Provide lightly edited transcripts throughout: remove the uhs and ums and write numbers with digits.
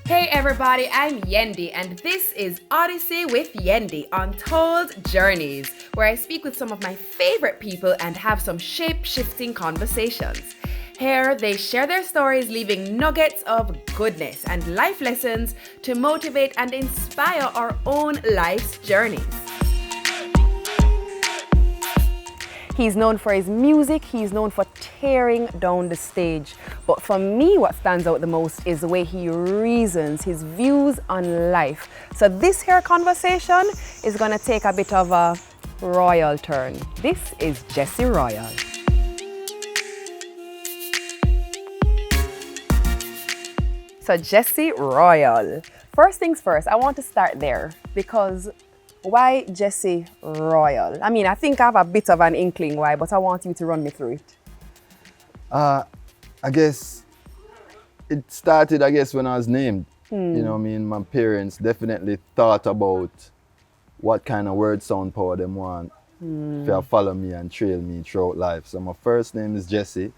Hey everybody, I'm Yendi and this is Odyssey with Yendi, Untold Journeys, where I speak with some of my favorite people and have some shape-shifting conversations. Here, they share their stories, leaving nuggets of goodness and life lessons to motivate and inspire our own life's journeys. He's known for his music, he's known for tearing down the stage. But for me, what stands out the most is the way he reasons, his views on life. So this here conversation is gonna take a bit of a royal turn. This is Jesse Royal. So Jesse Royal. First things first, I want to start there because why Jesse Royal? I mean, I think I have a bit of an inkling why, but I want you to run me through it. I guess it started, when I was named. You know what I mean? My parents definitely thought about what kind of word sound power them want to follow me and trail me throughout life. So my first name is Jesse,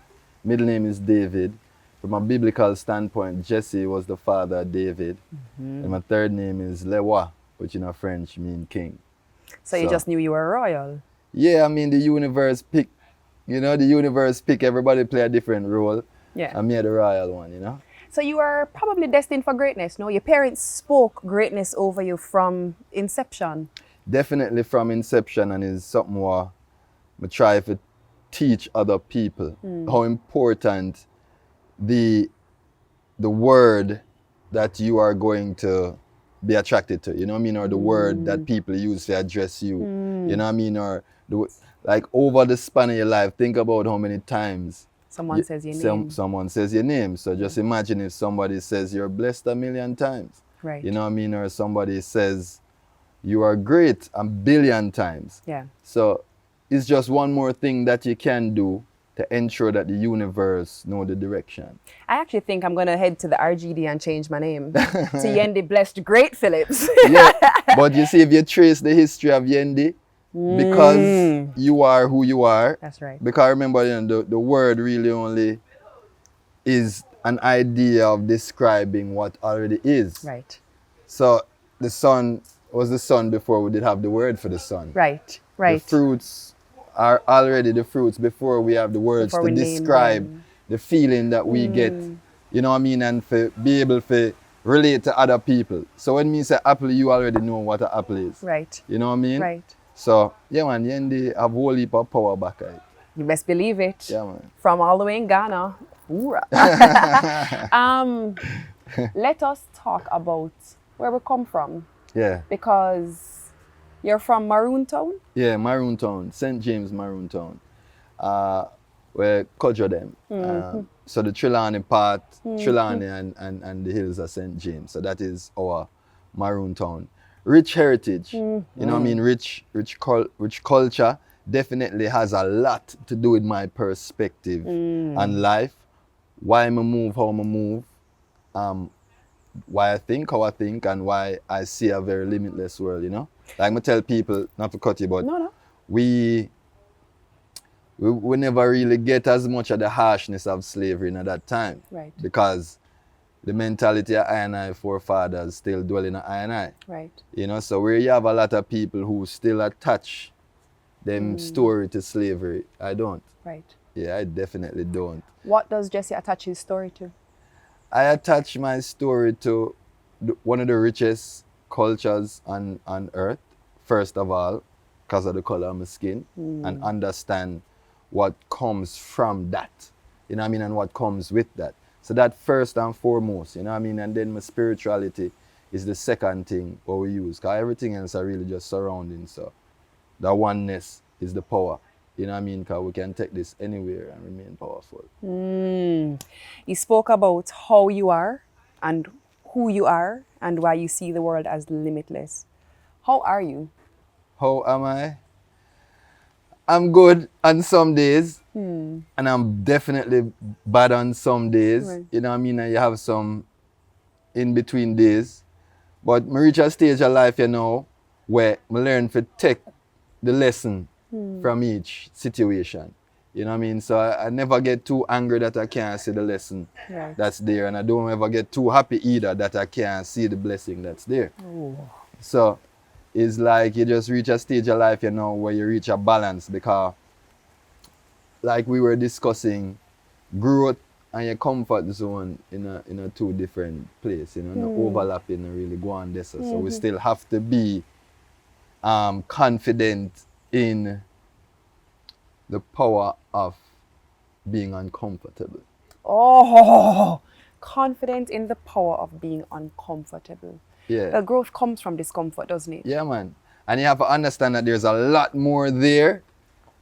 middle name is David. From a biblical standpoint, Jesse was the father of David. And my third name is Lewa, which in French means king. So you just knew you were royal? Yeah, I mean, the universe picked, everybody play a different role. Yeah. I made the royal one. So you are probably destined for greatness, no? Your parents spoke greatness over you from inception. Definitely from inception, and is something what I try to teach other people how important the word that you are going to be attracted to, you know what I mean, or the word that people use to address you, you know what I mean, or like over the span of your life, think about how many times someone says your name. Someone says your name. So just imagine if somebody says you're blessed 1,000,000 times, Right. you know what I mean, or somebody says you are great 1,000,000,000 times. Yeah. So it's just one more thing that you can do to ensure that the universe know the direction. I actually think I'm going to head to the RGD and change my name to Yendi Blessed Great Phillipps. Yeah, but you see, if you trace the history of Yendi, because you are who you are. That's right. Because remember, the word really only is an idea of describing what already is. Right. So the sun was the sun before we did have the word for the sun. Right. Right. The fruits are already the fruits before we have the words Before to we name describe them. the feeling that we get, you know what I mean, and to be able to relate to other people. So when me say apple, you already know what an apple is. Right. You know what I mean? Right. So, yeah, man, Yendi have a whole heap of power back at it. You best believe it. Yeah, man. From all the way in Ghana. Hoorah. Let us talk about where we come from. Yeah. Because you're from Maroon Town? Yeah, Maroon Town, St. James Maroon Town. Where culture them. So the Trelawney part, Trelawney and the hills of St. James. So that is our Maroon Town. Rich heritage, you know what I mean? Rich culture definitely has a lot to do with my perspective on life. Why I move, how I move, why I think, how I think, and why I see a very limitless world, you know? Like I tell people, not to cut you, but No. we never really get as much of the harshness of slavery at that time. Right. Because the mentality of I and I forefathers still dwell in I and I. Right. You know, so where you have a lot of people who still attach them story to slavery, I don't. Right. Yeah, I definitely don't. What does Jesse attach his story to? I attach my story to one of the richest cultures on earth, first of all, because of the color of my skin, and understand what comes from that, you know what I mean, and what comes with that. So that first and foremost, you know what I mean, and then my spirituality is the second thing what we use, because everything else are really just surrounding. So the oneness is the power, you know what I mean, because we can take this anywhere and remain powerful. You spoke about how you are and who you are and why you see the world as limitless. How are you? How am I? I'm good on some days, and I'm definitely bad on some days. Right. You know what I mean? And you have some in-between days. But I reach a stage of life, you know, where I learn to take the lesson from each situation. You know what I mean? So I never get too angry that I can't see the lesson Right. that's there. And I don't ever get too happy either that I can't see the blessing that's there. Ooh. So it's like you just reach a stage of life, you know, where you reach a balance, because like we were discussing, growth and your comfort zone in a two different place, you know, no overlapping and really go on this. So we still have to be confident in the power of being uncomfortable. Oh, confident in the power of being uncomfortable. Yeah. Well, growth comes from discomfort, doesn't it? Yeah, man. And you have to understand that there's a lot more there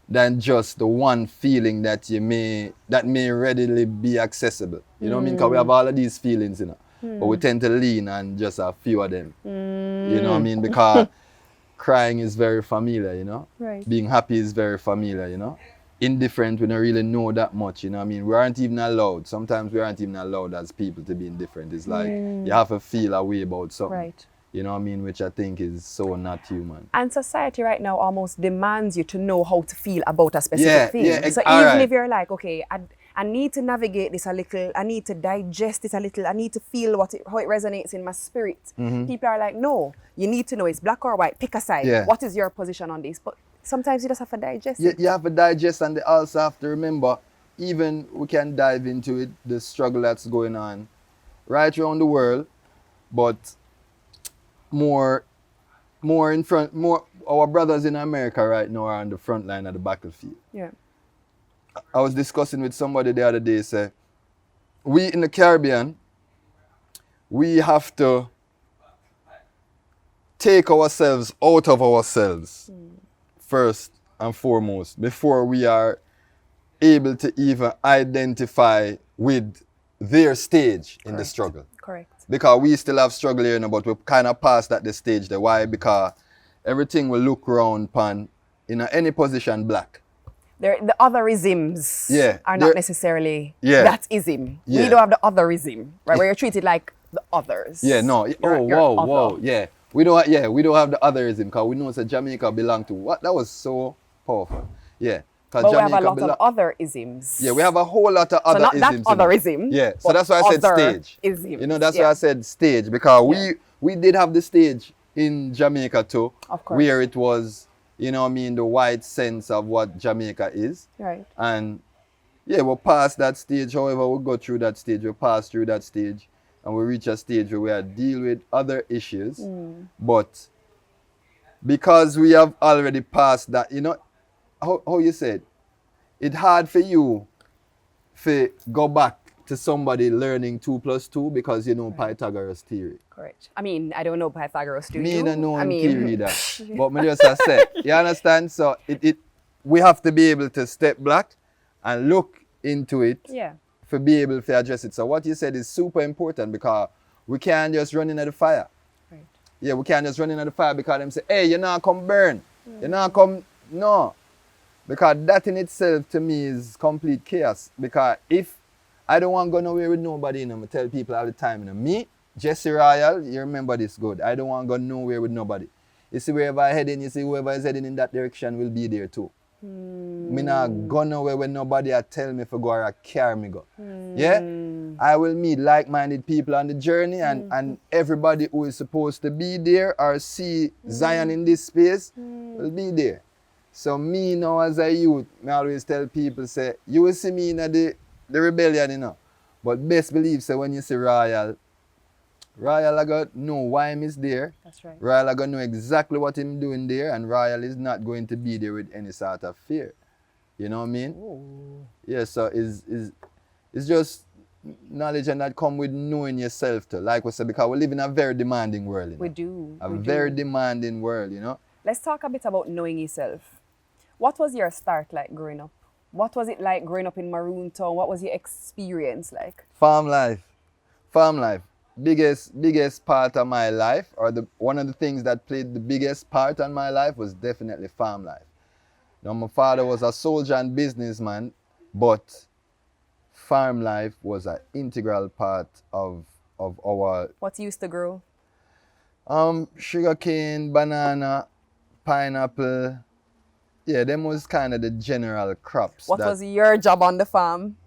than just the one feeling that may readily be accessible. You know what I mean? Because we have all of these feelings, you know. But we tend to lean on just a few of them. You know what I mean? Because crying is very familiar, you know. Right. Being happy is very familiar, you know. Indifferent, we don't really know that much, you know what I mean? We aren't even allowed. Sometimes we aren't even allowed as people to be indifferent. It's like you have to feel a way about something. Right. You know what I mean? Which I think is so not human. And society right now almost demands you to know how to feel about a specific thing. Yeah, so all even right. if you're like, okay, I need to navigate this a little, I need to digest it a little, I need to feel how it resonates in my spirit. People are like, no, you need to know it's black or white, pick a side. Yeah. What is your position on this? But sometimes you just have to digest it. You have to digest, and they also have to remember, even we can dive into it, the struggle that's going on right around the world, but more our brothers in America right now are on the front line of the battlefield. Yeah. I was discussing with somebody the other day, say, we in the Caribbean, we have to take ourselves out of ourselves first and foremost before we are able to even identify with their stage in the struggle. Correct. Because we still have struggle here now, but we're kind of past at the stage there. Why? Because everything we look around upon in any position black. The otherisms are not necessarily that ism. Yeah. We don't have the otherism, right? Where you're treated like the others. Yeah, no. You're Whoa. Yeah. We don't have the otherism, because we know that Jamaica belong to what? That was so powerful. Yeah. But we have a lot of other isms. Yeah, we have a whole lot of other isms. So not isms, that otherism. Yeah, so that's why I said stage. Isms. You know, that's why I said stage, because we did have the stage in Jamaica too. Of course. Where it was, you know what I mean, the wide sense of what Jamaica is. Right. And yeah, we're past that stage. However, we go through that stage, we pass through that stage, and we reach a stage where we are deal with other issues. But because we have already passed that, you know, how you said, it's hard for you to go back to somebody learning 2 + 2 because you know Pythagoras theory. Correct. I mean, I don't know Pythagoras, do you? Me don't know theory that. But me just said, you understand? So we have to be able to step back and look into it to be able to address it. So what you said is super important, because we can't just run into the fire. Right. Yeah, we can't just run into the fire because them say, hey, you're not come burn. You're not come, no. Because that in itself to me is complete chaos. Because if I don't want to go nowhere with nobody, you know, I tell people all the time, you know, me, Jesse Royal, you remember this good. I don't want to go nowhere with nobody. You see wherever I head in, you see whoever is heading in that direction will be there too. Me not go nowhere when nobody tell me to go or carry me go. Yeah? I will meet like-minded people on the journey, and everybody who is supposed to be there or see Zion in this space will be there. So me now as a youth, I always tell people, say, you will see me in the rebellion, you know. But best believe, say, when you see Royal I got to know why him is there. That's right. Royal I got to know exactly what him doing there, and Royal is not going to be there with any sort of fear. You know what I mean? Ooh. Yeah, so it's just knowledge, and that come with knowing yourself too. Like we said, because we live in a very demanding world. You know? We do. A very demanding world, you know. Let's talk a bit about knowing yourself. What was your start like growing up? What was it like growing up in Maroon Town? What was your experience like? Farm life. Biggest part of my life, or one of the things that played the biggest part in my life, was definitely farm life. Now, my father was a soldier and businessman, but farm life was an integral part of our... What used to grow? Sugarcane, banana, pineapple, Yeah, them was kind of the general crops. What was your job on the farm?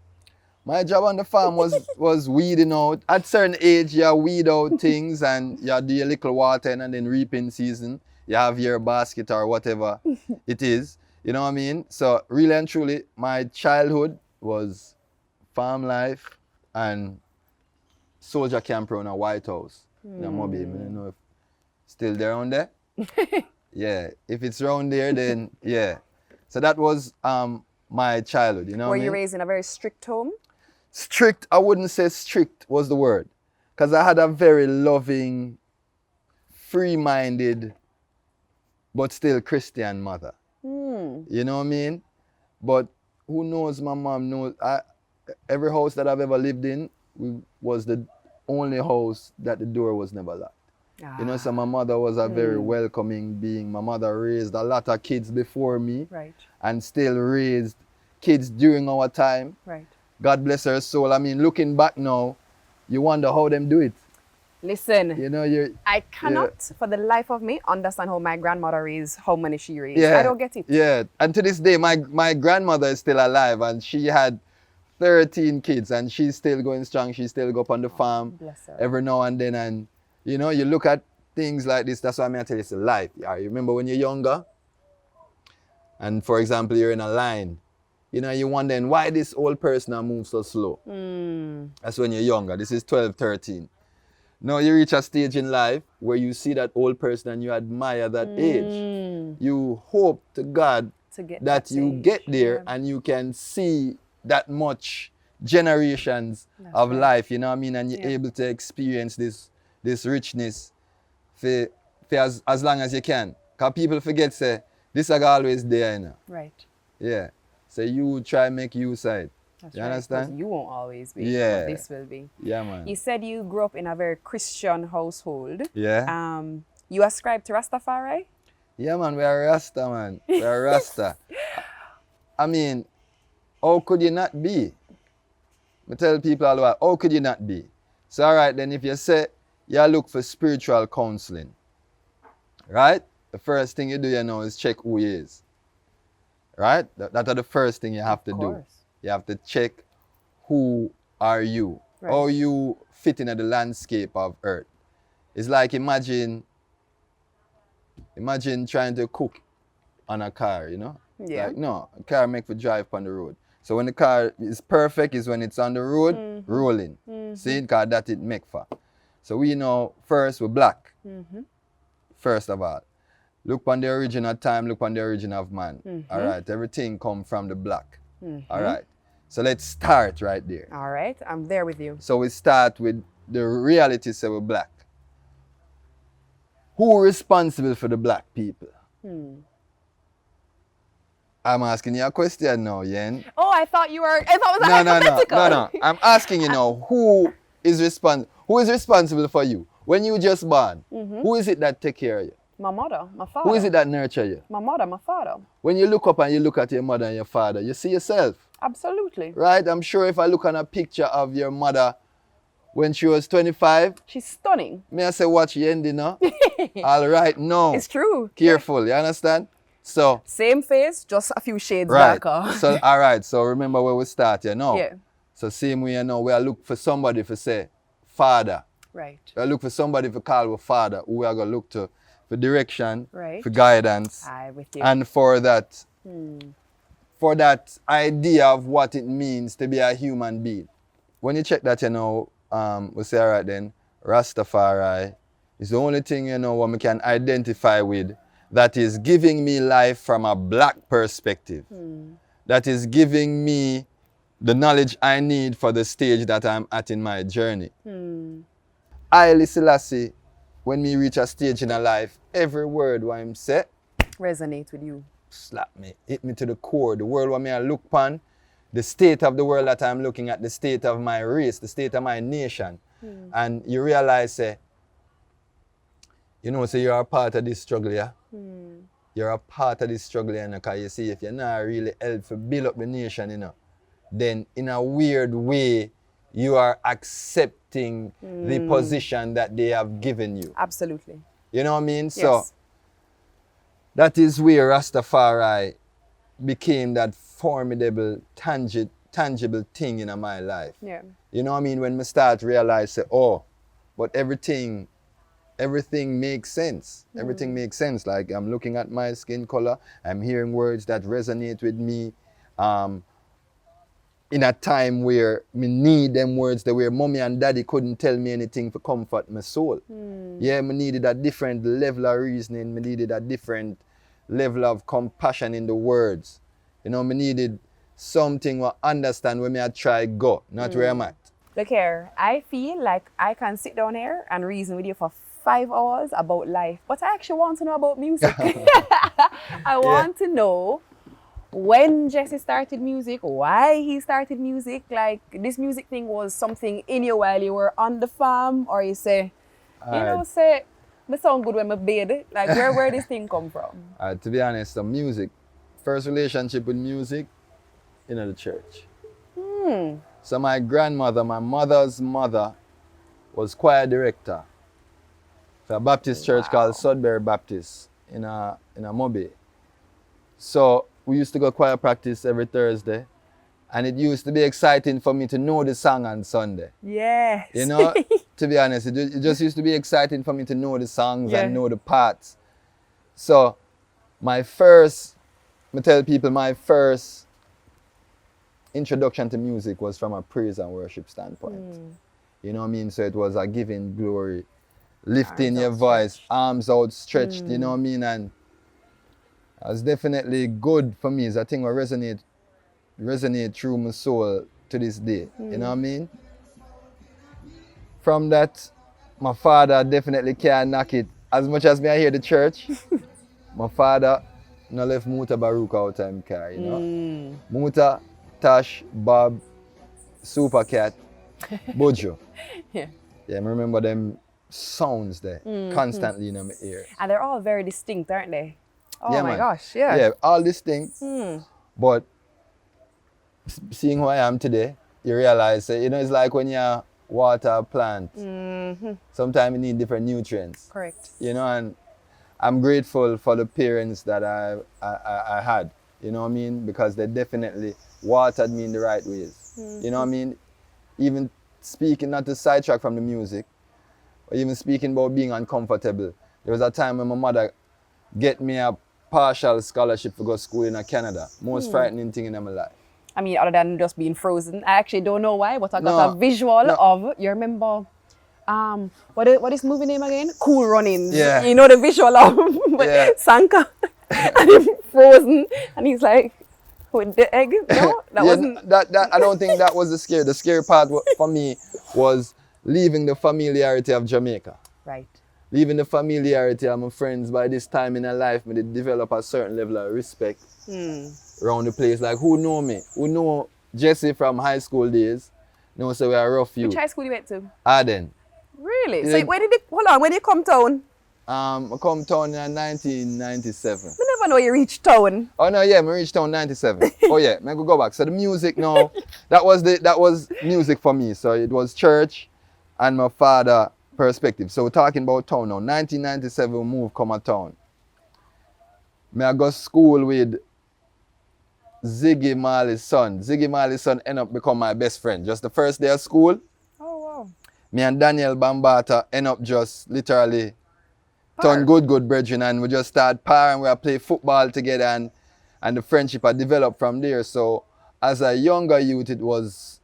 My job on the farm was weeding out. At certain age, you weed out things and you do your little watering, and then reaping season, you have your basket or whatever it is. You know what I mean? So really and truly, my childhood was farm life and soldier camp around a White House. In Mobile. I don't know if still there on there. Yeah, if it's around there, then yeah. So that was my childhood. You know. Were you raised in a very strict home? Strict, I wouldn't say strict was the word. Because I had a very loving, free-minded, but still Christian mother. You know what I mean? But who knows, my mom knows. Every house that I've ever lived in was the only house that the door was never locked. You know, so my mother was a very welcoming being. My mother raised a lot of kids before me. Right. And still raised kids during our time. Right. God bless her soul. I mean, looking back now, you wonder how them do it. Listen, You know, I cannot, for the life of me, understand how my grandmother raised, how many she raised. yeah, I don't get it. Yeah, and to this day, my grandmother is still alive, and she had 13 kids, and she's still going strong. She still go up on the farm Bless her. every now and then, and you know, you look at things like this. That's why I tell you, it's a life. Yeah, you remember when you're younger, and for example, you're in a line. You know, you're wondering why this old person moves so slow. That's when you're younger. This is 12, 13. Now you reach a stage in life where you see that old person and you admire that age. You hope to God that you get there and you can see that much generations of life, you know what I mean? And you're able to experience this richness for as long as you can. Because people forget, say, this is always there, you know. Right. Yeah. So you try make use of it. That's you right, understand? 'cause you won't always be. Yeah. But this will be. Yeah, man. You said you grew up in a very Christian household. Yeah. You ascribe to Rastafari? Yeah, man. We are Rasta, man. We are Rasta. I mean, how could you not be? I tell people all the while, how could you not be? So, all right, then if you say you look for spiritual counseling, right? The first thing you do, you know, is check who he is. Right? That are the first thing you have to do. You have to check who are you. Right. How you fit into the landscape of earth. It's like imagine trying to cook on a car, you know? Yeah. Like, no, a car make for drive on the road. So when the car is perfect is when it's on the road, rolling. See, because that it make for. So we know first we're black. First of all. Look on the origin of time, look on the origin of man. All right, everything come from the black. All right, so let's start right there. All right, I'm there with you. So we start with the reality, say we're black. Who responsible for the black people? I'm asking you a question now, Yen. Oh, I thought it was hypothetical. No. I'm asking you now, who is responsible for you? When you just born, who is it that take care of you? My mother, my father. Who is it that nurture you? My mother, my father. When you look up and you look at your mother and your father, you see yourself. Absolutely. Right? I'm sure if I look on a picture of your mother when she was 25, she's stunning. may I say watch Yendi now? All right, no. It's true. Careful, you understand? So same face, just a few shades right. darker. So all right, so remember where we start, you know? Yeah. So same way, you know, we are look for somebody to say father. Right. We are look for somebody to call our father, who we are gonna look to for direction, right. for guidance, with you. and for that idea of what it means to be a human being. When you check that, you know, we say, all right then, Rastafari is the only thing, you know, what we can identify with that is giving me life from a black perspective. That is giving me the knowledge I need for the stage that I'm at in my journey. I, Selassie, when me reach a stage in a life, every word what him say resonate with you. Slap me, hit me to the core. The world what me I look upon, the state of the world that I'm looking at, the state of my race, the state of my nation. And you realize, you know, you're a part of this struggle, yeah? You're a part of this struggle, you know, because you see, if you're not really help to build up the nation, you know, then in a weird way, you are accepting the position that they have given you. Absolutely. You know what I mean? Yes. So that is where Rastafari became that formidable, tangible thing in my life. Yeah. You know what I mean? When I start to realize, say, oh, but everything makes sense. Everything makes sense. Like I'm looking at my skin color, I'm hearing words that resonate with me. In a time where me need them words, that where mommy and daddy couldn't tell me anything to comfort my soul. Yeah, me needed a different level of reasoning. Me needed a different level of compassion in the words. You know, me needed something to understand where me I try go, not where I'm at. Look here, I feel like I can sit down here and reason with you for 5 hours about life, but I actually want to know about music. I want to know when Jesse started music, why he started music. Like, this music thing was something in you while you were on the farm, or you say, say, me sound good when me bathe. Like, where this thing come from? To be honest, the music, first relationship with music, in the church. So my grandmother, my mother's mother, was choir director for a Baptist church called Sudbury Baptist in a Mobi. So we used to go choir practice every Thursday, and it used to be exciting for me to know the song on Sunday. Yes. You know, to be honest, it just used to be exciting for me to know the songs and know the parts. So my first introduction to music was from a praise and worship standpoint. You know what I mean? So it was a giving glory, lifting your voice, arms outstretched, you know what I mean? And it was definitely good for me. It's a thing that resonate through my soul to this day. You know what I mean? From that, my father definitely can't knock it. As much as me I hear the church, my father no left Muta Baruch out of him car, you know? Muta, Tash, Bob, Super Cat, Bojo. Yeah, I remember them sounds there constantly in my ear. And they're all very distinct, aren't they? Oh yeah, my man. gosh, yeah. Yeah, all distinct. But seeing who I am today, you realize, it's like when you water a plant. Sometimes you need different nutrients. Correct. You know, and I'm grateful for the parents that I had. You know what I mean? Because they definitely watered me in the right ways. You know what I mean? Even speaking, not to sidetrack from the music, or even speaking about being uncomfortable. There was a time when my mother get me a partial scholarship to go to school in Canada. Most frightening thing in my life. I mean, other than just being frozen. I actually don't know why, but I got a visual of, you remember, what is movie name again? Cool Runnings. Yeah. You know the visual of Sanka and him frozen, and he's like, with the egg? No, that wasn't. That I don't think that was the scary. The scary part for me was leaving the familiarity of Jamaica. Right. Leaving the familiarity of my friends. By this time in their life, they develop a certain level of respect around the place. Like, who know me? Who know Jesse from high school days? Know so we are rough youth. Which high school you went to? Arden. Really? So when did you come town? I come town in 1997. I never know you reached town. Oh no, yeah, I reached town 97. Oh yeah, I go back. So the music now, that was music for me. So it was church and my father perspective. So we're talking about town now. 1997 we moved come a town. I go school with Ziggy Marley's son. Ziggy Marley's son ended up become my best friend. Just the first day of school. Oh wow. Me and Daniel Bambata end up just literally turn good brethren, and we just start par and we play football together, and the friendship had developed from there. So as a younger youth, it was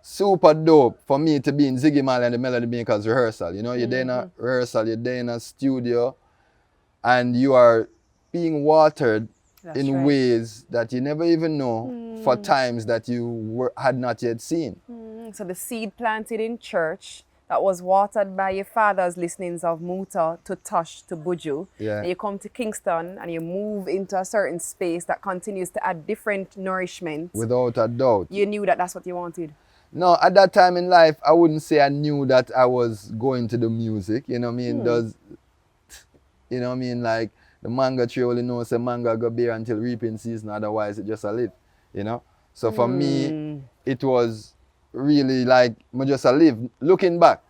super dope for me to be in Ziggy Marley and the Melody Makers rehearsal. You know, you're there in a rehearsal, you're there in a studio, and you are being watered in ways that you never even know for times that you had not yet seen. So the seed planted in church that was watered by your father's listenings of Muta to Tosh to Buju. Yeah. And you come to Kingston and you move into a certain space that continues to add different nourishment. Without a doubt. You knew that that's what you wanted? No, at that time in life, I wouldn't say I knew that I was going to do music. You know what I mean? You know what I mean? Like, the mango tree only knows a mango go bear until reaping season, otherwise it just a live, you know? So for me, it was really like, I just a live. Looking back,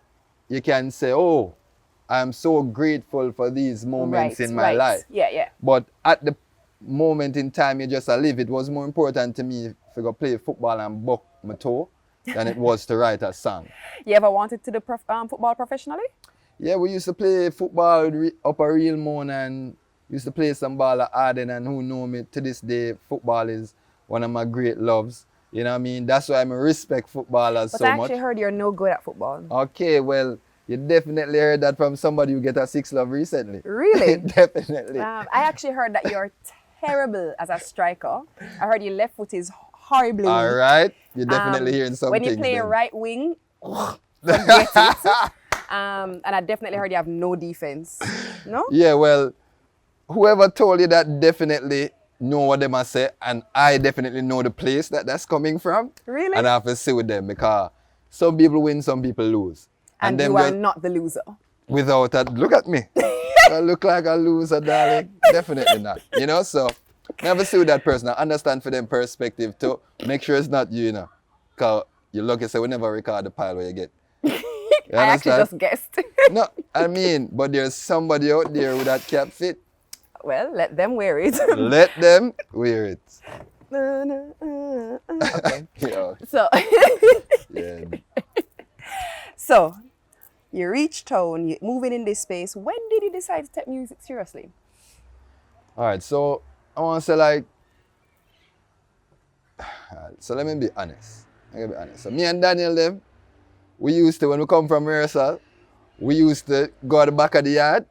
you can say, oh, I'm so grateful for these moments in my life. Yeah, yeah. But at the moment in time you just live. It was more important to me to go play football and buck my toe than it was to write a song. You ever wanted to do football professionally? Yeah, we used to play football up a real moon and used to play some ball at Arden, and who know me to this day, football is one of my great loves. You know what I mean? That's why I respect footballers so much. But I actually heard you're no good at football. Okay, well, you definitely heard that from somebody who get a 6 love recently. Really? Definitely. I actually heard that you're terrible as a striker. I heard your left foot is horribly weak. All right. You're definitely hearing some when things. When you play then. right wing, forget it. And I definitely heard you have no defense. No? Yeah, well, whoever told you that definitely know what they must say, and I definitely know the place that's coming from. Really? And I have to sit with them because some people win, some people lose. And you are not the loser. Without that, look at me. I look like a loser, darling. Definitely not. You know, so never see with that person. I understand for them perspective too. Make sure it's not you, you know. Because you're lucky, so we never record the pile where you get. You I actually just guessed. No, I mean, but there's somebody out there with that cap fit. Well, let them wear it. Let them wear it. Okay. Yeah. So, Yeah. So, you reach town, you're moving in this space. When did you decide to take music seriously? All right, so I want to say like, so let me be honest. So me and Daniel them, we used to, when we come from rehearsal, we used to go at the back of the yard.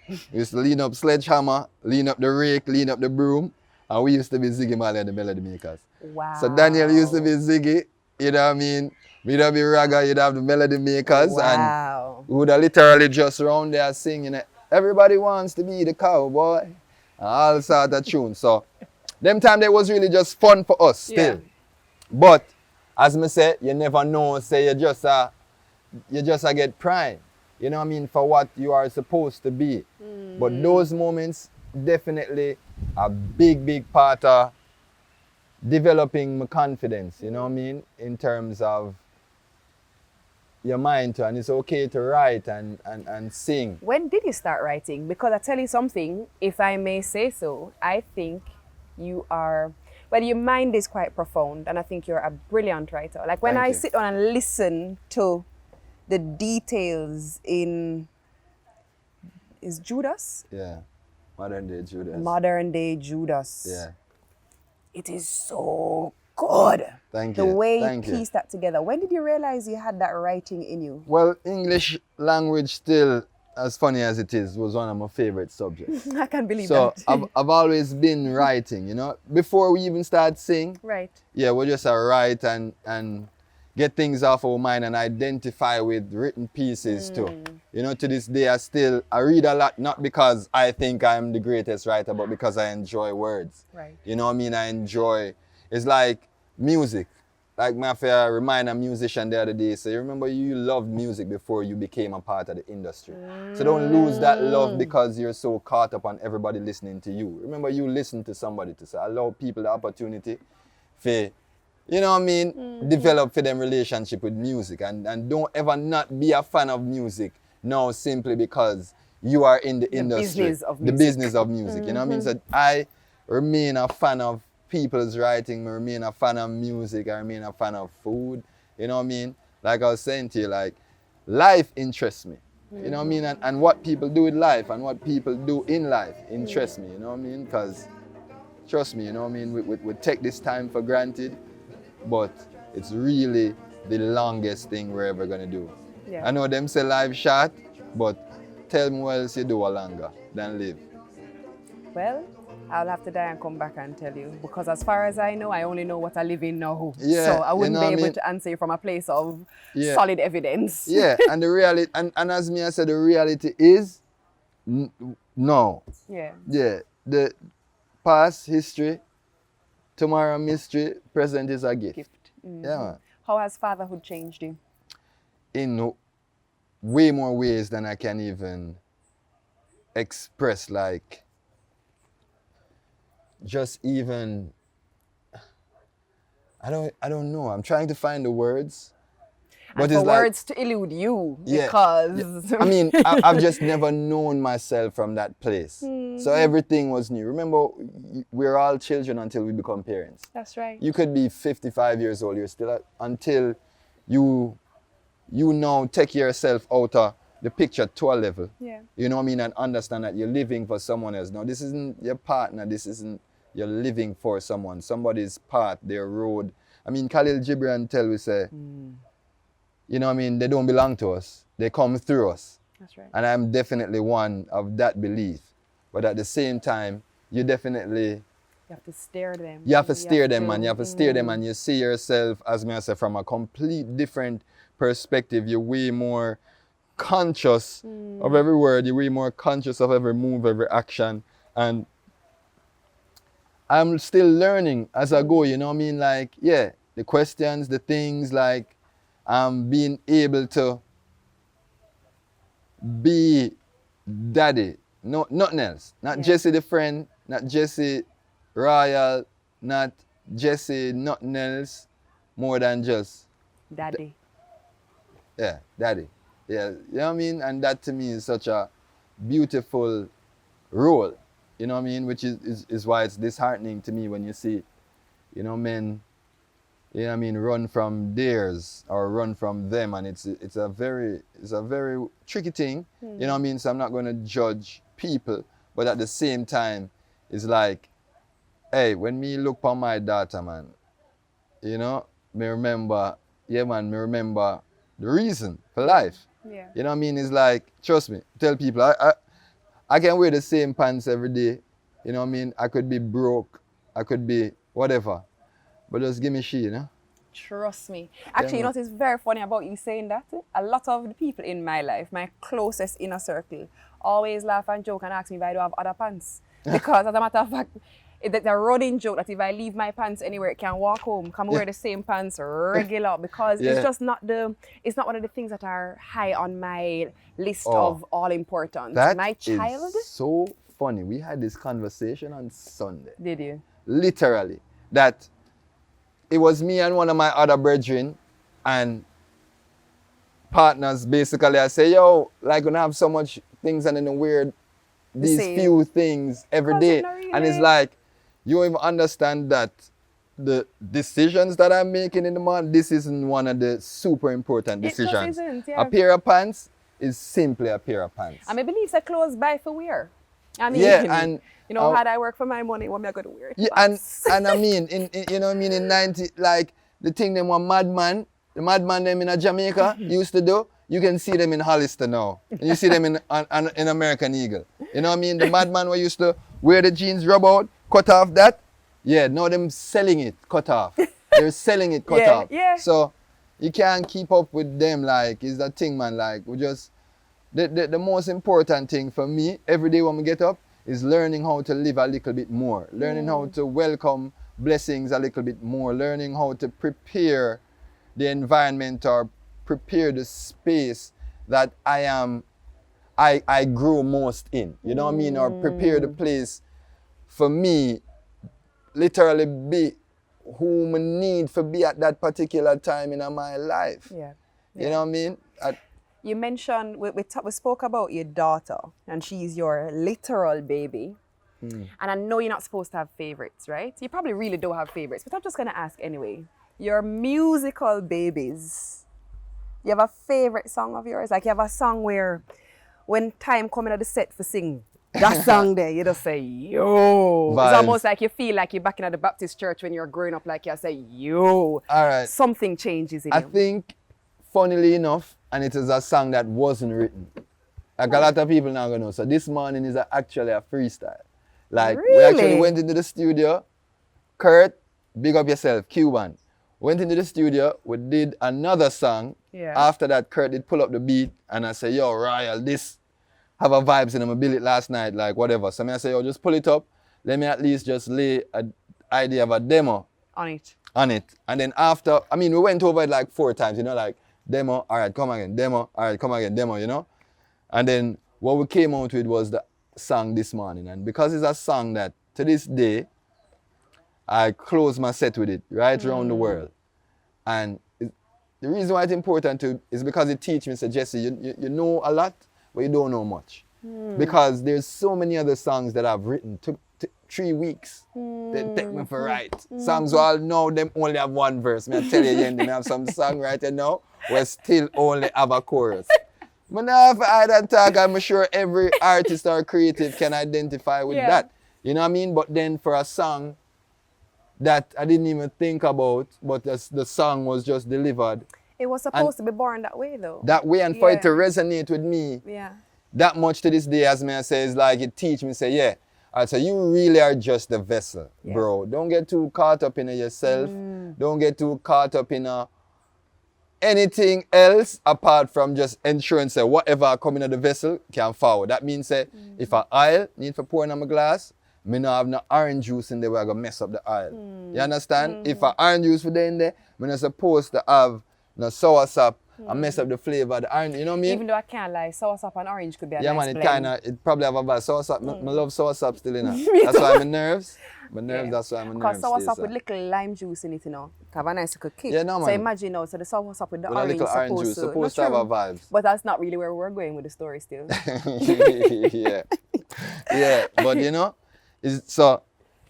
We used to lean up sledgehammer, lean up the rake, lean up the broom, and we used to be Ziggy Marley and the Melody Makers. Wow. So Daniel used to be Ziggy, you know what I mean? We'd have be Ragga, you'd have the Melody Makers, wow. and we would have literally just round there singing, everybody wants to be the cowboy, and all sorts of tunes. So them time that was really just fun for us still. Yeah. But as me say, you never know, say you just get prime. You know what I mean, for what you are supposed to be. But those moments definitely a big part of developing my confidence, you know what I mean, in terms of your mind too. And it's okay to write and sing. When did you start writing? Because I tell you something, if I may say so, I think you are, well, your mind is quite profound, and I think you're a brilliant writer. Like when I sit down and listen to the details in, is Judas? Yeah, modern day Judas. Modern day Judas. Yeah. It is so good. Thank you. The way Thank you piece that together. When did you realize you had that writing in you? Well, English language still, as funny as it is, was one of my favorite subjects. I can't believe So that. I've always been writing, you know. Before we even start sing, Right. yeah, we just write and get things off our mind and identify with written pieces too. You know, to this day I read a lot, not because I think I'm the greatest writer, but because I enjoy words. Right. You know what I mean? It's like music. Like my fair remind a musician the other day, so you remember you loved music before you became a part of the industry. So don't lose that love because you're so caught up on everybody listening to you. Remember you listen to somebody to say, allow people the opportunity for, you know what I mean, develop for them relationship with music, and don't ever not be a fan of music now simply because you are in the industry. The business of music. You know what I mean? So I remain a fan of people's writing, I remain a fan of music, I remain a fan of food. You know what I mean? Like I was saying to you, like life interests me. You know what I mean? And what people do with life and what people do in life interests me, you know what I mean? Because trust me, you know what I mean? We take this time for granted, but it's really the longest thing we're ever gonna do. Yeah. I know them say life short, but tell me what else you do longer than live. Well, I'll have to die and come back and tell you, because as far as I know, I only know what I live in now. Yeah, so I wouldn't you know be what I able mean? to answer you from a place of solid evidence. Yeah, and the reality, and as me I said, the reality is no. Yeah. Yeah, the past history, tomorrow mystery, present is a gift. Yeah, man. How has fatherhood changed you? In way more ways than I can even express, like just even I don't know. I'm trying to find the words. But and it's for like, words to elude you yeah, because... I mean, I've just never known myself from that place. So everything was new. Remember, we're all children until we become parents. That's right. You could be 55 years old, you're still until you now take yourself out of the picture to a level. Yeah. You know what I mean? And understand that you're living for someone else. No, this isn't your partner. This isn't, you're living for someone. Somebody's path, their road. I mean, Khalil Gibran tell we say, you know what I mean? They don't belong to us. They come through us. That's right. And I'm definitely one of that belief. But at the same time, you definitely... You have to steer them. You have to steer them, man. You have to steer them, and you see yourself, as me I say, from a complete different perspective. You're way more conscious of every word. You're way more conscious of every move, every action. And I'm still learning as I go, you know what I mean? Like, yeah, the questions, the things, like, I'm being able to be daddy. No, nothing else. Not Jesse the friend, not Jesse Royal, not Jesse nothing else more than just Daddy. daddy. Yeah, you know what I mean? And that to me is such a beautiful role, you know what I mean? Which is why it's disheartening to me when you see, you know, men, you know what I mean, run from theirs or run from them, and it's a very tricky thing, you know what I mean? So I'm not going to judge people, but at the same time, it's like, hey, when me look on my daughter, man, you know, me remember the reason for life. Yeah. You know what I mean? It's like, trust me, tell people, I can wear the same pants every day. You know what I mean? I could be broke, I could be whatever, but just give me shit, you know? Trust me. Actually, you know what is very funny about you saying that? A lot of the people in my life, my closest inner circle, always laugh and joke and ask me if I do have other pants. Because as a matter of fact, it's a running joke that if I leave my pants anywhere, I can walk home, come wear the same pants regular, because it's just not it's not one of the things that are high on my list of all importance. My child. Is so funny. We had this conversation on Sunday. Did you? Literally. That it was me and one of my other brethren and partners basically. I say, yo, like gonna have so much things and then weird these few things every day. Really. And it's like, you don't even understand that the decisions that I'm making in the morning, this isn't one of the super important decisions. It isn't, yeah. A pair of pants is simply a pair of pants. I believe that clothes buy for wear. I mean, and you know, had I work for my money, what am I going to wear? Yeah, and I mean, in you know what I mean, in 90, like the thing them were madman, the madman them in Jamaica used to do, you can see them in Hollister now. And you see them in American Eagle. You know what I mean? The madman were used to wear the jeans, rub out, cut off that. Yeah, now them selling it, cut off. They're selling it, cut off. Yeah. So you can't keep up with them, like, is that thing, man. Like, we just, the most important thing for me, every day when we get up, is learning how to live a little bit more. Learning how to welcome blessings a little bit more. Learning how to prepare the environment or prepare the space that I grow most in. You know what I mean? Or prepare the place for me, literally be whom I need to be at that particular time in my life. Yeah. You know what I mean? You mentioned, we spoke about your daughter, and she's your literal baby. And I know you're not supposed to have favorites, right? You probably really don't have favorites, but I'm just going to ask anyway. Your musical babies, you have a favorite song of yours? Like you have a song where when time coming at the set for sing that song there, you just say, yo. Vibes. It's almost like you feel like you're back in at the Baptist church when you're growing up, like you say, yo. All right. Something changes in you. I think, funnily enough, and it is a song that wasn't written. Like a lot of people now gonna know. So this morning is actually a freestyle. Like we actually went into the studio. Kurt, big up yourself, Cuban. Went into the studio, we did another song. Yeah. After that, Kurt did pull up the beat and I say, yo, Royal, this have a vibes in them. I built it last night, like whatever. So I say, yo, just pull it up. Let me at least just lay an idea of a demo. On it. And then after, I mean, we went over it like 4 times, you know, like demo, all right, come again, demo, all right, come again, demo, you know. And then what we came out with was the song This Morning. And because it's a song that to this day, I close my set with it right around the world. And the reason why it's important to is because it teaches me, say, Jesse, you know a lot, but you don't know much. Because there's so many other songs that I've written. Took 3 weeks. They take me for write. Songs all know them only have one verse. Me I tell you, Yendi, me have some songwriter now where still only have a chorus. But now if I don't talk, I'm sure every artist or creative can identify with that. You know what I mean? But then for a song that I didn't even think about, but the song was just delivered. It was supposed to be born that way though. That way, and for it to resonate with me. Yeah. That much to this day, as me I say, is like it teach me, say, yeah, all right, so you really are just the vessel, bro. Don't get too caught up in yourself. Don't get too caught up in anything else apart from just ensuring, say, whatever coming out the vessel can forward. That means, say, if an oil need for pouring on my glass, me not have no orange juice in there where I gonna mess up the oil. You understand? If an orange juice for there in there, me not supposed to have no sour sap and mess up the flavor of the orange, you know what I mean? Even though I can't lie, sour sap and orange could be a nice man, blend. it probably have a bad sour sap. I love sour sap still, you know. That's why I'm nerves. That's why I'm nerves. Because sour sap with little lime juice in it, you know, have a nice little kick. Yeah, no, man. So imagine now, so the sour sap with the with orange, a little orange juice, supposed to have a vibes. But that's not really where we're going with the story still. yeah, but you know, so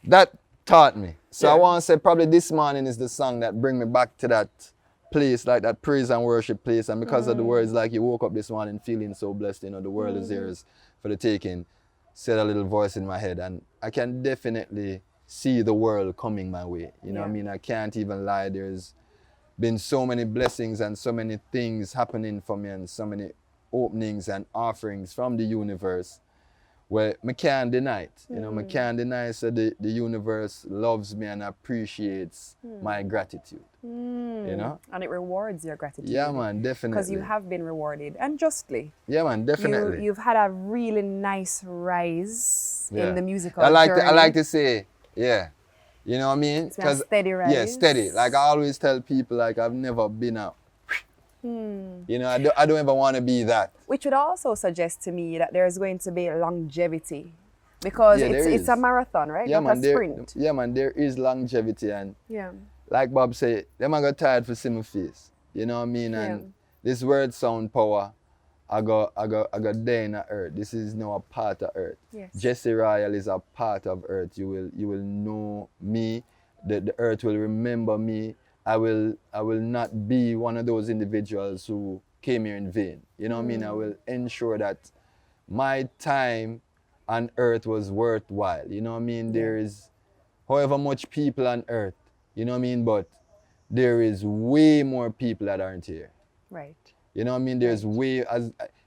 that taught me. So I want to say probably this morning is the song that bring me back to that place, like that praise and worship place. And because of the words, like you woke up this morning feeling so blessed, you know, the world is yours for the taking, said a little voice in my head. And I can definitely see the world coming my way. You know what I mean? I can't even lie. There's been so many blessings and so many things happening for me and so many openings and offerings from the universe where I can't deny it. You know, I can't deny so the universe loves me and appreciates my gratitude. You know? And it rewards your gratitude. Yeah, man, definitely. Because you have been rewarded, and justly. Yeah, man, definitely. You've had a really nice rise in the musical I journey. like to say, yeah. You know what I mean? It's been a steady rise. Yeah, steady. Like I always tell people, like I've never been out. You know, I don't ever want to be that. Which would also suggest to me that there's going to be longevity. Because it's a marathon, right? Yeah, not man, a sprint. Yeah, man, there is longevity. And like Bob said, them I got tired for see my face. You know what I mean? And this word sound power, I got there in the earth. This is now a part of earth. Yes. Jesse Royal is a part of earth. You will know me. The earth will remember me. I will not be one of those individuals who came here in vain. You know what I mean? I will ensure that my time on earth was worthwhile. You know what I mean? There is however much people on earth, you know what I mean? But there is way more people that aren't here. Right. You know what I mean? There's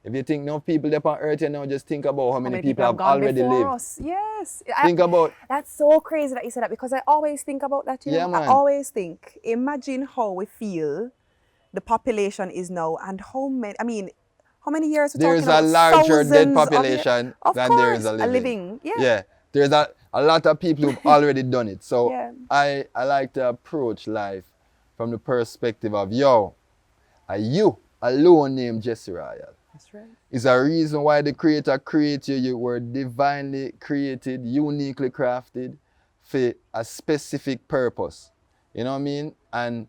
if you think no people there on earth, you know, just think about how many people have already lived. Us. Yes. That's so crazy that you said that, because I always think about that, you know? Man. I always think, imagine how we feel the population is now and how many years we're there's talking a about? larger dead population than there is a living. Yeah. There's a lot of people who've already done it. So I like to approach life from the perspective of, are you alone named Jesse Royal? That's right. It's a reason why the Creator created you. You were divinely created, uniquely crafted for a specific purpose. You know what I mean? And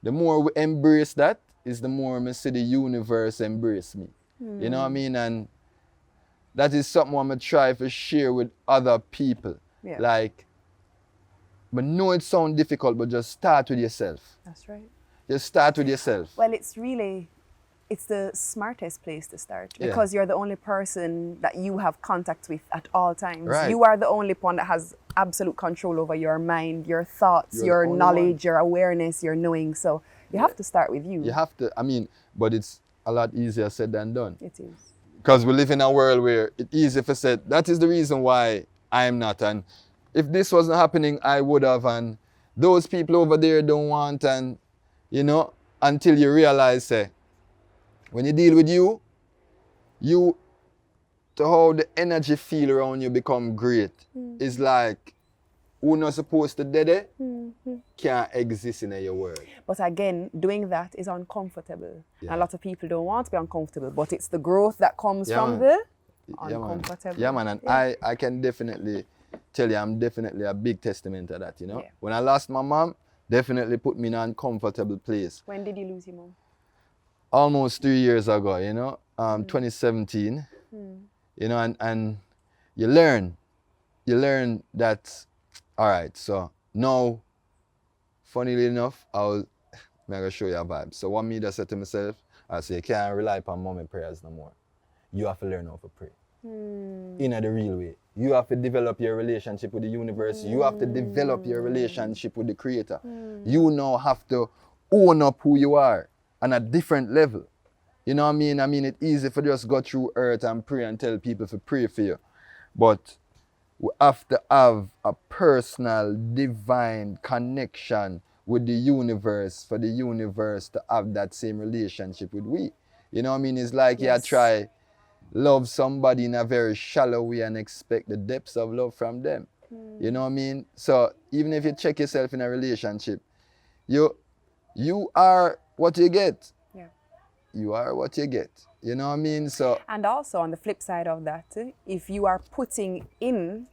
the more we embrace that, is the more I see the universe embrace me. You know what I mean? And that is something I'm going to try to share with other people. Yeah. Like, but know it sounds difficult, but just start with yourself. That's right. Just start with yourself. Well, it's the smartest place to start, because you're the only person that you have contact with at all times. Right. You are the only one that has absolute control over your mind, your thoughts, your knowledge, your awareness, your knowing. So you have to start with you. You have to, but it's a lot easier said than done. It is. Because we live in a world where it's easy for said, that is the reason why I'm not. And if this wasn't happening, I would have. And those people over there don't want. And, you know, until you realize, when you deal with to how the energy feel around you become great. It's like, who not supposed to do that can't exist in your world. But again, doing that is uncomfortable. Yeah. A lot of people don't want to be uncomfortable, but it's the growth that comes from the uncomfortable. Yeah, man. And I can definitely tell you, I'm definitely a big testament to that, you know. Yeah. When I lost my mom, definitely put me in an uncomfortable place. When did you lose your mom? Almost 3 years ago, 2017, and you learn that, all right, so now, funnily enough, I'm going to show you a vibe. So what me just said to myself, I say, you can't rely upon mommy prayers no more. You have to learn how to pray. In the real way. You have to develop your relationship with the universe. You have to develop your relationship with the creator. You now have to own up who you are on a different level. You know what I mean? I mean, it's easy for just go through earth and pray and tell people to pray for you. But we have to have a personal, divine connection with the universe for the universe to have that same relationship with we. You know what I mean? It's like you try love somebody in a very shallow way and expect the depths of love from them. You know what I mean? So even if you check yourself in a relationship, you are what you get. Yeah. You are what you get. You know what I mean? So, and also on the flip side of that, if you are putting in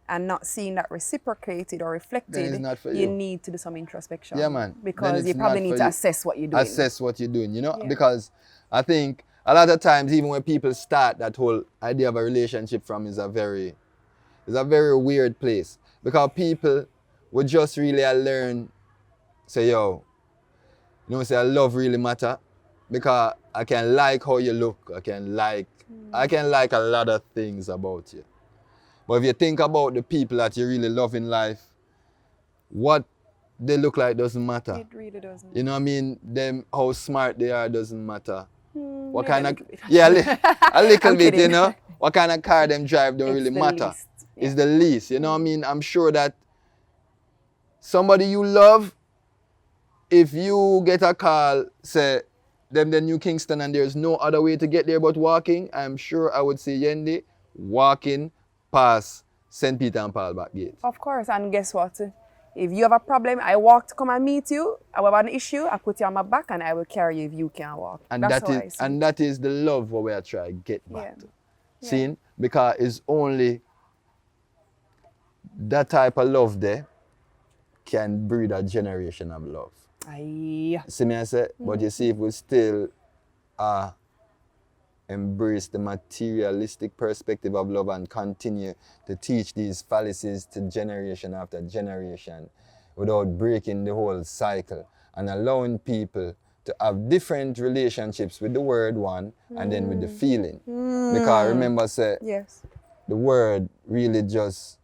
and not seeing that reciprocated or reflected, you need to do some introspection. Yeah, man. Because you probably need to assess what you're doing. Assess what you're doing, because I think a lot of times, even when people start, that whole idea of a relationship from is a very weird place. Because people would just really learn, say, say love really matter. Because I can like how you look. I can like a lot of things about you. But if you think about the people that you really love in life, what they look like doesn't matter. It really doesn't. You know what I mean? Them, how smart they are doesn't matter. What kind of, a little bit, kidding. What kind of car them drive don't really matter. It's the least, you know what I mean? I'm sure that somebody you love, if you get a call, say, them the New Kingston and there's no other way to get there but walking, I'm sure I would say Yendi, walking past St. Peter and Paul back gate. Of course, and guess what? If you have a problem, I walk to come and meet you. I have an issue, I put you on my back and I will carry you if you can't walk. And that is the love what we are trying to get back to. See? Because it's only that type of love there can breed a generation of love. Aye. See me I say? But you see, if we still embrace the materialistic perspective of love and continue to teach these fallacies to generation after generation without breaking the whole cycle and allowing people to have different relationships with the word one and then with the feeling. Because remember, say, the word really just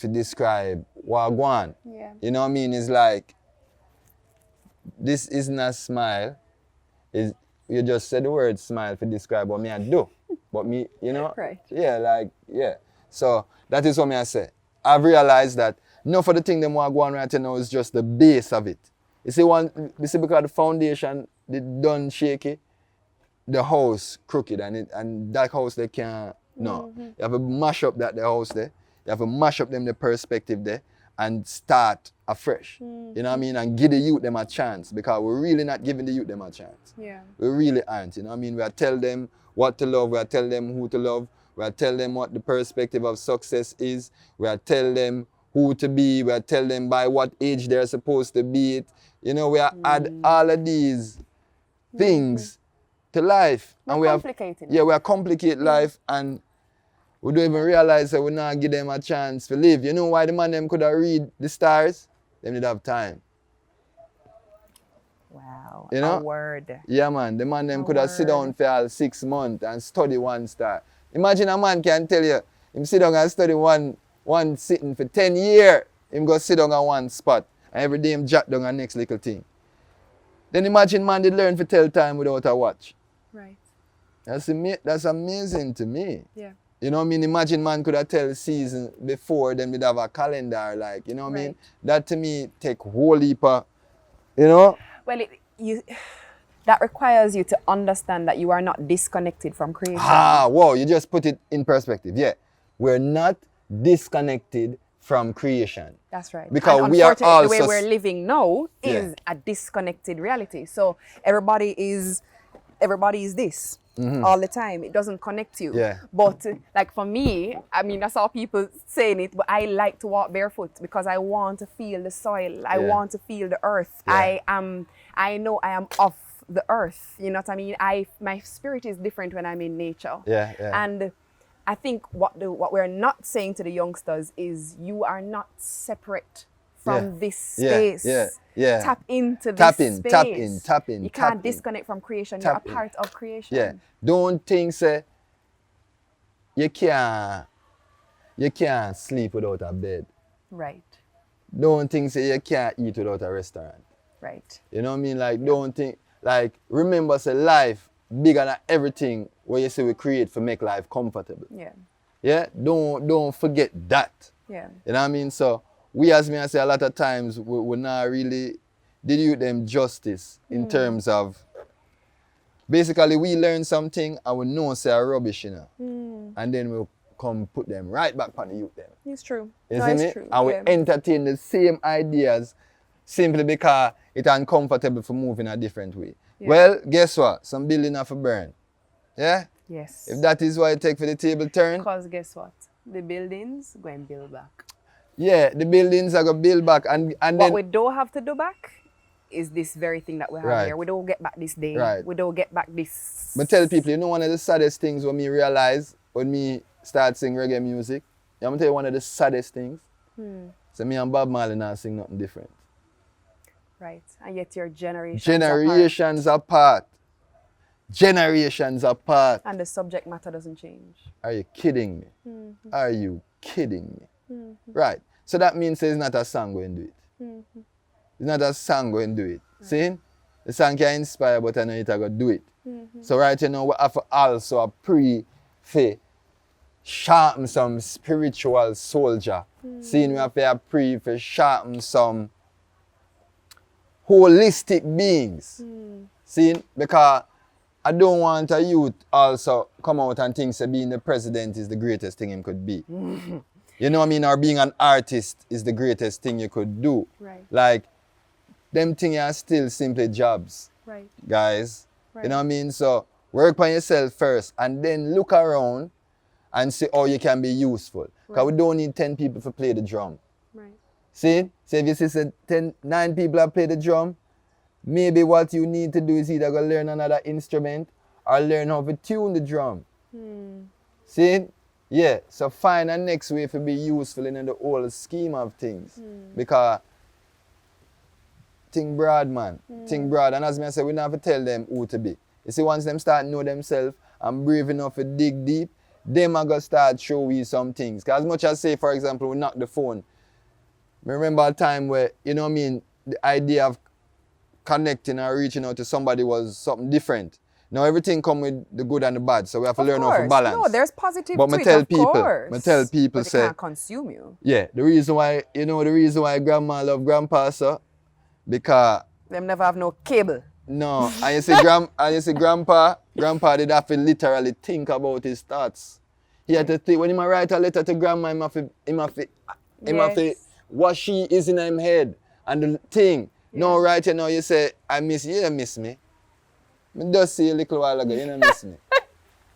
to describe wagwan. You know what I mean? It's like, this isn't a smile. You just said the word smile to describe what me I do. But me, Right. So that is what me I say. I've realized that enough of the thing them want to go on right now is just the base of it. You see because the foundation they done shaky, the house crooked and that house they can't You have to mash up the house there. You have to mash up the perspective there and start afresh. You know what I mean? And give the youth them a chance, because we're really not giving the youth them a chance. Yeah. We really aren't. You know what I mean? We are tell them what to love, we are tell them who to love, we are tell them what the perspective of success is, we are tell them who to be, we are tell them by what age they're supposed to be it. You know, we are add all of these things to life. We are complicating life, and we don't even realize that we not give them a chance to live. You know why the man them could have read the stars? They didn't have time. Wow, you know? A word. Yeah, man. The man them could have sit down for all 6 months and study one star. Imagine a man can tell you, him sit down and study one sitting for 10 years. Him go sit down on one spot, and every day him jot down a next little thing. Then imagine man did learn to tell time without a watch. Right. That's amazing to me. Yeah. You know what I mean? Imagine man could have tell season before, then we'd have a calendar, like, you know what I mean? That to me take whole heap of, you know? Well, that requires you to understand that you are not disconnected from creation. Whoa, you just put it in perspective. Yeah, we're not disconnected from creation. That's right. Because and we are also... the way we're living now is a disconnected reality. So everybody is this. all the time. It doesn't connect you. Yeah. But like for me, I mean, I saw people saying it, but I like to walk barefoot because I want to feel the soil. I want to feel the earth. Yeah. I know I am of the earth. You know what I mean? My spirit is different when I'm in nature. Yeah, yeah. And I think what we're not saying to the youngsters is you are not separate from this space. Yeah. Tap into this Tap in, space. tap in. You can't disconnect from creation. You're a part of creation. Yeah. Don't think say you can't sleep without a bed. Right. Don't think say you can't eat without a restaurant. Right. You know what I mean? Like don't think like remember say life bigger than everything where you say we create for make life comfortable. Yeah. Yeah? Don't forget that. Yeah. You know what I mean? So we as me I say a lot of times we not really did you them justice in terms of basically we learn something and we know say are rubbish, you know. And then we'll come put them right back on the youth them. It's true. You No, see it's me? true. And we Yeah. entertain the same ideas simply because it's uncomfortable for moving a different way. Yeah. Well, guess what? Some building have to burn. Yeah? Yes. If that is why it take for the table turn, Because guess what? The buildings go and build back. yeah, the buildings are going to build back. And What then, we don't have to do back is this very thing that we have Right. here. We don't get back this day. Right. We don't get back this. but tell people, you know one of the saddest things when me realize, when me start sing reggae music, I'm going to tell you one of the saddest things. So me and Bob Marley now sing nothing different. Right. And yet your generation. Generations apart. Generations apart. And the subject matter doesn't change. Are you kidding me? Are you kidding me? Right. So that means it's not a song going to do it. It's not a song going to do it. See? The song can inspire, but I know it's going to do it. So right you know, we have to also a pre-faith sharpen some spiritual soldier. See, we have to a pre-faith sharpen some holistic beings. See? Because I don't want a youth also come out and think that being the president is the greatest thing he could be. You know what I mean? Or being an artist is the greatest thing you could do. Right. Like, them things are still simply jobs, Right. guys. Right. You know what I mean? So, work on yourself first and then look around and see how you can be useful. Because we don't need 10 people to play the drum. Right. See? So if you see 9 people that play the drum, maybe what you need to do is either go learn another instrument or learn how to tune the drum. See? Yeah, so find a next way to be useful in the whole scheme of things. Because think broad, man. Think broad. And as me I say, we don't have to tell them who to be. You see, once them start know themselves and brave enough to dig deep, them are going to start show you some things. Because as much as say, for example, we knock the phone. I remember a time where, you know what I mean, the idea of connecting or reaching out to somebody was something different. Now everything come with the good and the bad, so we have to learn how to balance. No, there's positive But to I it, tell of people, course. I tell people But it say, can't consume you. yeah, the reason why grandma love grandpa, so, because Them never have no cable. no, and you see grandpa did have to literally think about his thoughts. He had to think when he might write a letter to grandma, he have to what she is in him head and the thing. No, right you know you say, I miss you, you don't miss me. I just see you a little while ago, you don't miss me.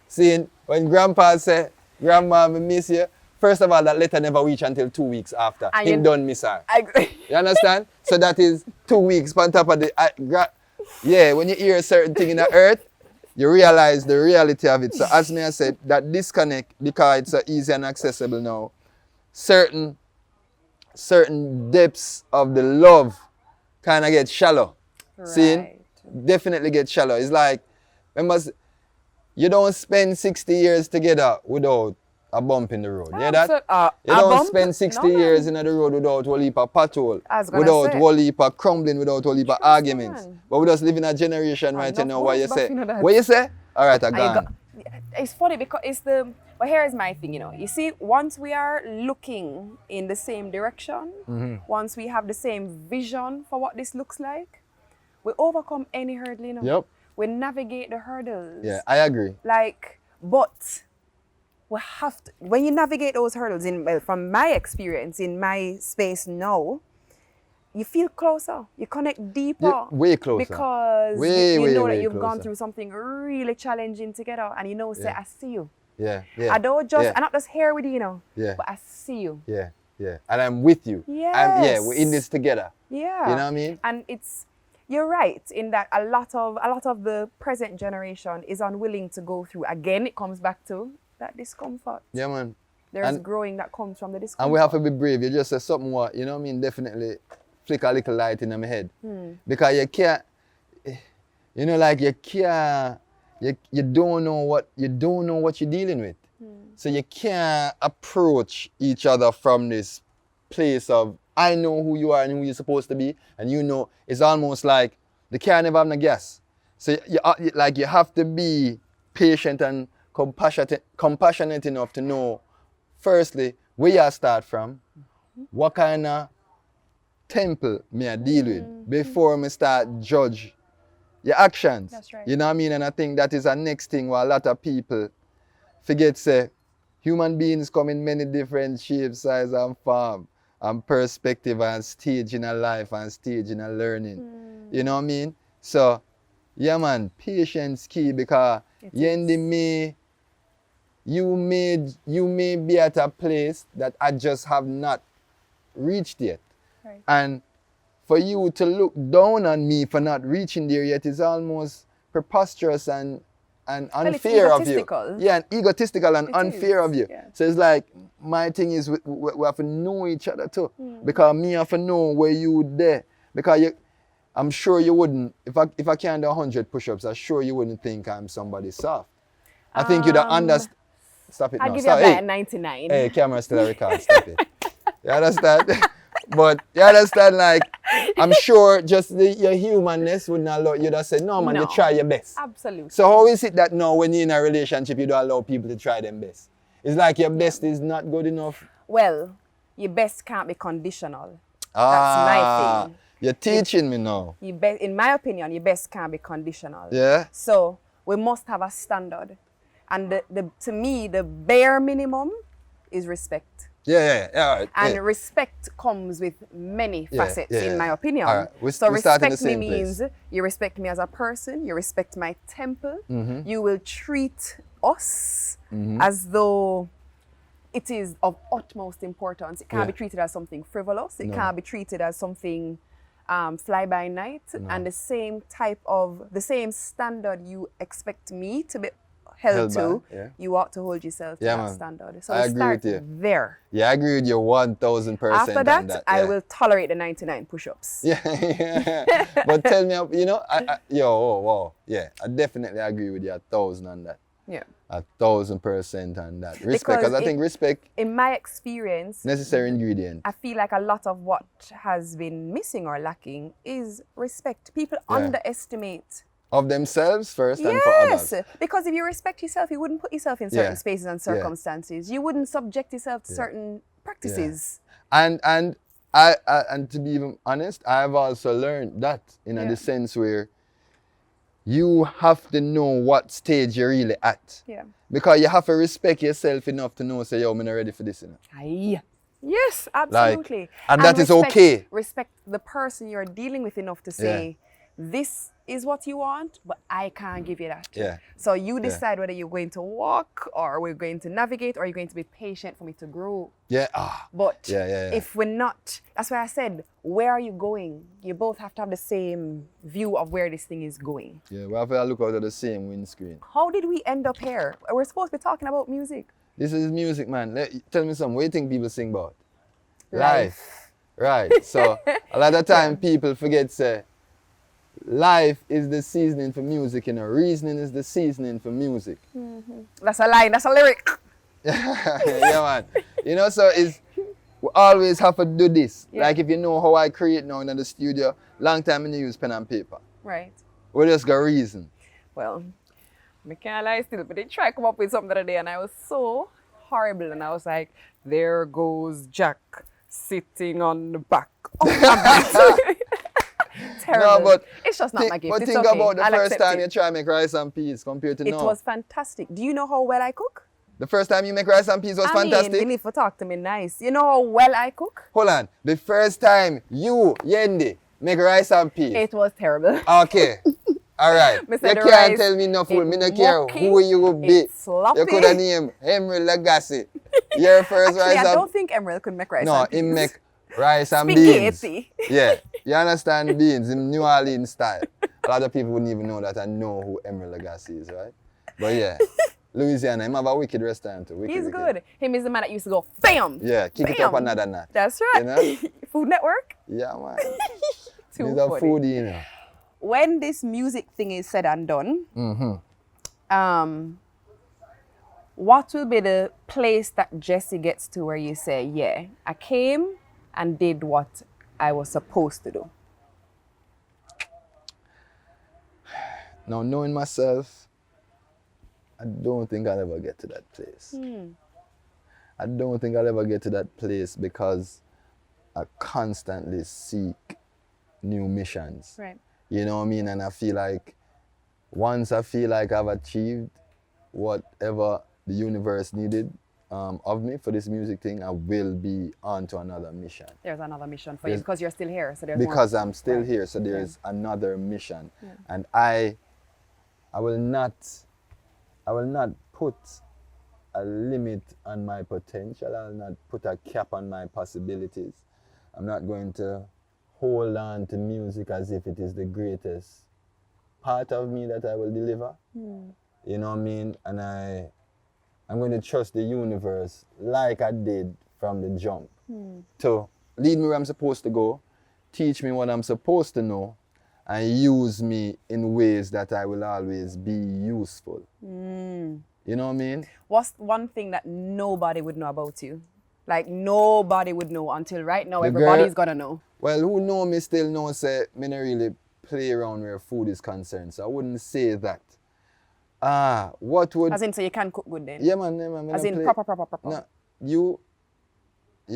See, when grandpa say, grandma, I miss you, first of all, that letter never reach until 2 weeks after. And He you- done miss her. I, You understand? So that is 2 weeks on top of the... yeah, when you hear a certain thing in the earth, you realize the reality of it. So as me I said, that disconnect, because it's so easy and accessible now, certain depths of the love kind of get shallow. See? Right. Definitely get shallow. It's like, remember, you don't spend 60 years together without a bump in the road. You hear that? You don't spend 60 years in the road without a whole heap of pothole, I was gonna without a say. whole heap of crumbling, without a whole heap of arguments. man. But we just live in a generation right enough now where you horse say, buffing of that. what you say? All right, I And gone. it's funny because it's the, but here is my thing, you know. You see, once we are looking in the same direction, once we have the same vision for what this looks like, we overcome any hurdle, you know. Yep. We navigate the hurdles. Yeah, I agree. Like, but we have to, when you navigate those hurdles, well, from my experience in my space now, you feel closer. You connect deeper. Yeah, way closer. Because way, you way, know way that you've closer. gone through something really challenging together, and you know, say, I see you. Yeah, yeah. I don't just, yeah. I'm not just here with you, you know, Yeah. but I see you. Yeah, yeah. And I'm with you. Yes. We're in this together. Yeah. You know what I mean? And you're right in that a lot of the present generation is unwilling to go through. Again, it comes back to that discomfort. Yeah, man. There's growing that comes from the discomfort. And we have to be brave. You just say something what, you know what I mean? Definitely flick a little light in my head. Because you can't, you know, like you can't, you don't know what you're dealing with. So you can't approach each other from this place of, I know who you are and who you're supposed to be, and you know, it's almost like the car never have no gas. So you have to be patient and compassionate enough to know, firstly, where you start from, what kind of temple me I deal with before me start judge your actions. That's right. You know what I mean? And I think that is the next thing where a lot of people forget, say, human beings come in many different shapes, size and form, and perspective and stage in a life and stage in a learning. You know what I mean? So, yeah man, patience key, because Yendi you may be at a place that I just have not reached yet. Right. And for you to look down on me for not reaching there yet is almost preposterous and unfair of you. Yeah, and egotistical and unfair of you. Yeah. So it's like, my thing is we have to know each other too. Because me have to know where you there. Because I'm sure you wouldn't, if I can't do 100 push-ups, I'm sure you wouldn't think I'm somebody soft. I think you'd understand. Stop it now. I'll give you about 99. Hey, camera still a record. Stop it. You understand? But you understand, like, I'm sure just your humanness wouldn't allow you to say, no man, you try your best. Absolutely. So how is it that now when you're in a relationship, you don't allow people to try their best? It's like your best is not good enough? Well, your best can't be conditional. That's my thing. You're teaching me now. In my opinion, your best can't be conditional. Yeah? So we must have a standard. And to me, the bare minimum is respect. Yeah. Right. And respect comes with many facets, in my opinion. All right. So we start in the respect me same means place. you respect me as a person, you respect my temple, you will treat us as though it is of utmost importance. It can't be treated as something frivolous. It can't be treated as something fly by night. And the same standard you expect me to be held to, you ought to hold yourself to that standard. So I we agree start with you. there. Yeah, I agree with you 1000%. After that, I will tolerate the 99 push-ups. Yeah. But tell me, you know, I definitely agree with you 1,000 on that. Yeah. 1,000% on that. Respect, because I think respect, in my experience, necessary ingredient. I feel like a lot of what has been missing or lacking is respect. People underestimate. Of themselves first and for others. Yes, because if you respect yourself, you wouldn't put yourself in certain spaces and circumstances. You wouldn't subject yourself to certain practices. And and to be even honest, I've also learned that in the sense where you have to know what stage you're really at. Yeah. Because you have to respect yourself enough to know, say, yo, I'm not ready for this. You know? Aye. Yes, absolutely. Like, and that is okay. Respect the person you're dealing with enough to say, this is what you want, but I can't give you that. Yeah. So you decide whether you're going to walk or we're going to navigate or you're going to be patient for me to grow. Yeah. But if we're not, that's why I said, where are you going? You both have to have the same view of where this thing is going. Yeah, we have to look out at the same windscreen. How did we end up here? We're supposed to be talking about music. This is music, man. Tell me something. What do you think people sing about? Life. Right. So a lot of time people forget, say, life is the seasoning for music, you know. Reasoning is the seasoning for music. That's a line, that's a lyric. Yeah, man. You know, so we always have to do this. Yeah. Like if you know how I create now in the studio, long time I use pen and paper. Right. We just got reason. Well, I can't lie still, but they tried to come up with something the other day and I was so horrible and I was like, there goes Jack sitting on the back of the terrible. No, but it's just not my gift. But it's think okay. about the I'll first accept time it. you try to make rice and peas compared to now. It was fantastic. Do you know how well I cook? The first time you make rice and peas was fantastic. You need to talk to me nice. You know how well I cook? Hold on. The first time you, Yendi, make rice and peas. It was terrible. Okay. All right. You can't tell me no fool. Me no care who you will be. Sloppy. You could have named Emerald Lagasse. Your first rice and... I don't think Emerald could make rice and peas. No, he make rice and spaghetti. Beans. Yeah. You understand beans in New Orleans style. A lot of people wouldn't even know that I know who Emerald Lagasse is, right? But yeah. Louisiana, him have a wicked restaurant too. He's good. Him is the man that used to go, bam! Yeah, kick it up another notch. That's right. You know? Food Network? Yeah, man. Too He's funny. a foodie, you know. When this music thing is said and done, what will be the place that Jesse gets to where you say, yeah, I came and did what I was supposed to do? Now, knowing myself, I don't think I'll ever get to that place. I don't think I'll ever get to that place because I constantly seek new missions. Right. You know what I mean? And I feel like once I feel like I've achieved whatever the universe needed of me for this music thing, I will be on to another mission. There's another mission for you because you're still here. So there's because more. I'm still here, so there's another mission. And I will not put a limit on my potential. I will not put a cap on my possibilities. I'm not going to hold on to music as if it is the greatest part of me that I will deliver. You know what I mean? And I'm going to trust the universe like I did from the jump to lead me where I'm supposed to go, teach me what I'm supposed to know, and use me in ways that I will always be useful. You know what I mean? What's one thing that nobody would know about you? Like nobody would know until right now everybody's gonna know. Well, who know me still know say me not really play around where food is concerned, so I wouldn't say that. What would... As in, so you can cook good then? Yeah, man. As in proper. No, you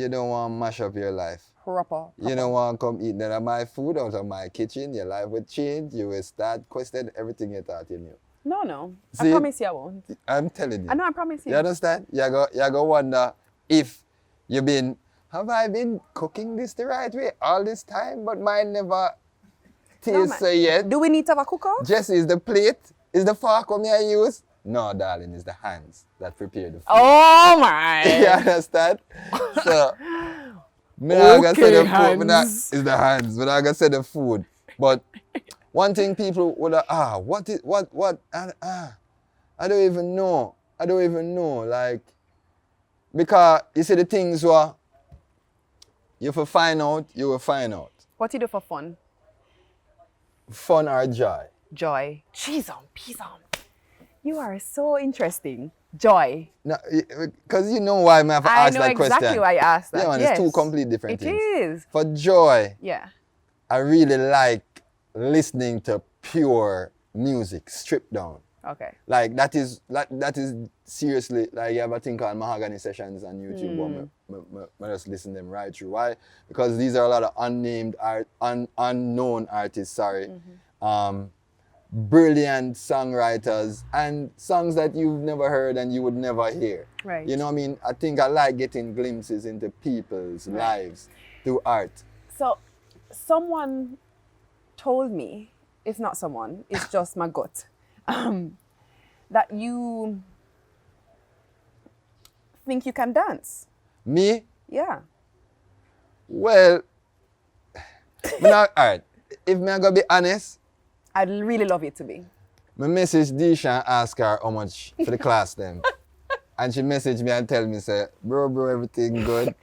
don't want to mash up your life. Proper. You don't want to come eat none of my food out of my kitchen. Your life would change. You will start questioning everything you thought you knew. No. See, I promise you I won't. I'm telling you. I know, I promise you. You understand? You go wonder if have I been cooking this the right way all this time, but mine never tastes so yet. Do we need to have a cook-off? Jesse, is the plate, is the fork what I use? No, darling, it's the hands that prepare the food. Oh my! You understand? So, it's the hands, but I gotta say the food. But one thing people would what? I don't even know. Like, because you see the things where you will find out. What you do for fun? Fun or joy? Joy. Cheese on, peas on. You are so interesting. Joy. No, because you know why I have to ask that question. I know exactly why I asked that. Yeah, man, it's two complete different things. It is. For joy, yeah, I really like listening to pure music, stripped down. Okay. Like that is seriously, like you have a thing called Mahogany Sessions on YouTube. I just listen to them right through. Why? Because these are a lot of unknown artists, brilliant songwriters and songs that you've never heard and you would never hear. Right. You know what I mean? I think I like getting glimpses into people's lives through art. So someone told me, it's not someone, it's just my gut, that you think you can dance. Me? Yeah. Well, all right. If I'm gonna be honest, I'd really love it to be. My message Disha and ask her how much for the class then. And she messaged me and tell me, say, bro, everything good.